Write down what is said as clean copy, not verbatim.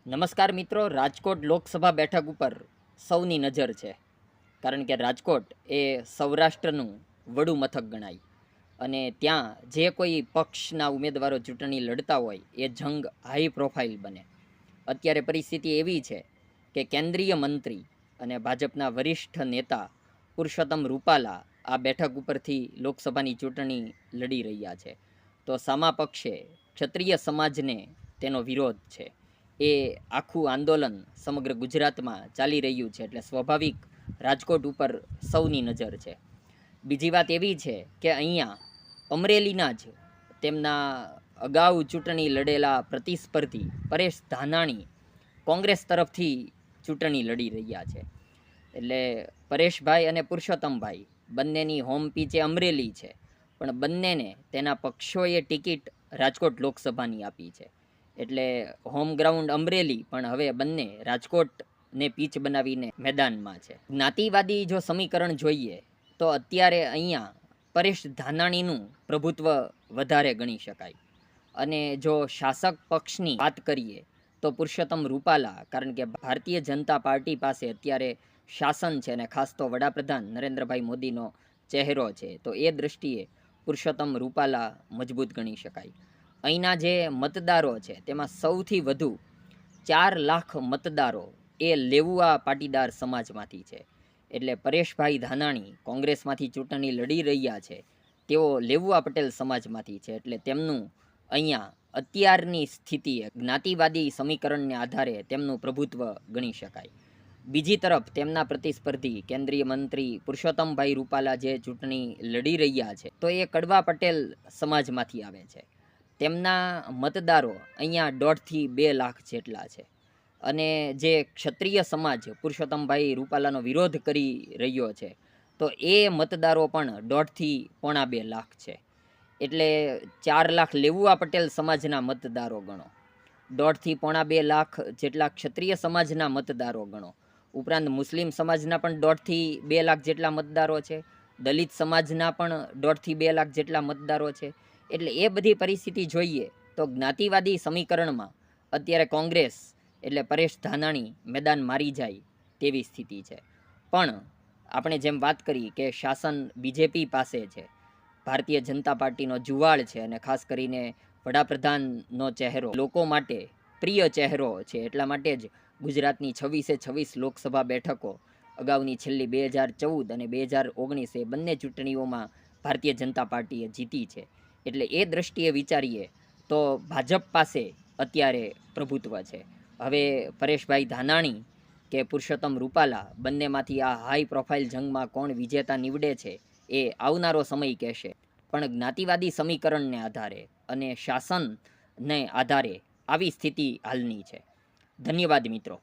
નમસ્કાર મિત્રો, રાજકોટ લોકસભા બેઠક ઉપર સૌની નજર છે. કારણ કે રાજકોટ એ સૌરાષ્ટ્રનું વડું મથક ગણાય અને ત્યાં જે કોઈ પક્ષના ઉમેદવારો ચૂંટણી લડતા હોય એ જંગ હાઈ પ્રોફાઇલ બને. અત્યારે પરિસ્થિતિ એવી છે કે કેન્દ્રીય મંત્રી અને ભાજપના વરિષ્ઠ નેતા પુરુષોત્તમ રૂપાલા આ બેઠક ઉપરથી લોકસભાની ચૂંટણી લડી રહ્યા છે. તો સામા પક્ષે ક્ષત્રિય સમાજને તેનો વિરોધ છે. એ આખું આંદોલન સમગ્ર ગુજરાતમાં ચાલી રહ્યું છે, એટલે સ્વાભાવિક રાજકોટ ઉપર સૌની નજર છે. બીજી વાત એવી છે કે અહીંયા અમરેલીના જ તેમના અગાઉ ચૂંટણી લડેલા પ્રતિસ્પર્ધી પરેશ ધાનાણી કોંગ્રેસ તરફથી ચૂંટણી લડી રહ્યા છે. એટલે પરેશભાઈ અને પુરુષોત્તમભાઈ બંનેની હોમ પીચે અમરેલી છે, પણ બંનેને તેના પક્ષોએ ટિકિટ રાજકોટ લોકસભાની આપી છે. એટલે હોમ ગ્રાઉન્ડ અમરેલી, પણ હવે બંને રાજકોટને પીચ બનાવીને મેદાનમાં છે. જ્ઞાતિવાદી જો સમીકરણ જોઈએ તો અત્યારે અહીંયા પરેશ ધાનાણીનું પ્રભુત્વ વધારે ગણી શકાય. અને જો શાસક પક્ષની વાત કરીએ તો પુરુષોત્તમ રૂપાલા, કારણ કે ભારતીય જનતા પાર્ટી પાસે અત્યારે શાસન છે અને ખાસ તો વડાપ્રધાન નરેન્દ્રભાઈ મોદીનો ચહેરો છે, તો એ દ્રષ્ટિએ પુરુષોત્તમ રૂપાલા મજબૂત ગણી શકાય. અહીંના જે મતદારો છે તેમાં સૌથી વધુ 4 લાખ મતદારો એ લેવુઆ પાટીદાર સમાજમાંથી છે. એટલે પરેશભાઈ ધાનાણી કોંગ્રેસમાંથી ચૂંટણી લડી રહ્યા છે, તેઓ લેવુઆ પટેલ સમાજમાંથી છે. એટલે તેમનું અહીંયા અત્યારની સ્થિતિએ જ્ઞાતિવાદી સમીકરણને આધારે તેમનું પ્રભુત્વ ગણી શકાય. બીજી તરફ તેમના પ્રતિસ્પર્ધી કેન્દ્રીય મંત્રી પુરુષોત્તમભાઈ રૂપાલા જે ચૂંટણી લડી રહ્યા છે, તો એ કડવા પટેલ સમાજમાંથી આવે છે. તેમના મતદારો અહીંયા 1.5 થી 2 લાખ જેટલા છે. અને જે ક્ષત્રિય સમાજ પુરુષોત્તમભાઈ રૂપાલાનો વિરોધ કરી રહ્યો છે, તો એ મતદારો પણ 1.5 થી 1.25 લાખ છે. એટલે 4 લાખ લેવુઆ પટેલ સમાજના મતદારો ગણો, 1.5 થી 1.25 લાખ જેટલા ક્ષત્રિય સમાજના મતદારો ગણો, ઉપરાંત મુસ્લિમ સમાજના પણ 1.5 થી 2 લાખ જેટલા મતદારો છે, દલિત સમાજના પણ 1.5 થી 2 લાખ જેટલા મતદારો છે. એટલે એ બધી પરિસ્થિતિ જોઈએ તો જ્ઞાતિવાદી સમીકરણમાં અત્યારે કોંગ્રેસ એટલે પરેશ ધાનાણી મેદાન મારી જાય તેવી સ્થિતિ છે. પણ આપણે જેમ વાત કરી કે શાસન બીજેપી પાસે છે, ભારતીય જનતા પાર્ટીનો જુવાળ છે, અને ખાસ કરીને વડાપ્રધાનનો ચહેરો લોકો માટે પ્રિય ચહેરો છે. એટલા માટે જ ગુજરાતની 26 લોકસભા બેઠકો અગાઉની છેલ્લી 2014 અને 2019 એ બંને ચૂંટણીઓમાં ભારતીય જનતા પાર્ટીએ જીતી છે. એટલે એ દ્રષ્ટિએ વિચારીએ તો ભાજપ પાસે અત્યારે પ્રભુત્વ છે. હવે પરેશભાઈ ધાનાણી કે પુરુષોત્તમ રૂપાલા બંનેમાંથી આ હાઈ પ્રોફાઇલ જંગમાં કોણ વિજેતા નીવડે છે એ આવનારો સમય કહેશે. પણ જ્ઞાતિવાદી સમીકરણને આધારે અને શાસનને આધારે આવી સ્થિતિ હાલની છે. ધન્યવાદ મિત્રો.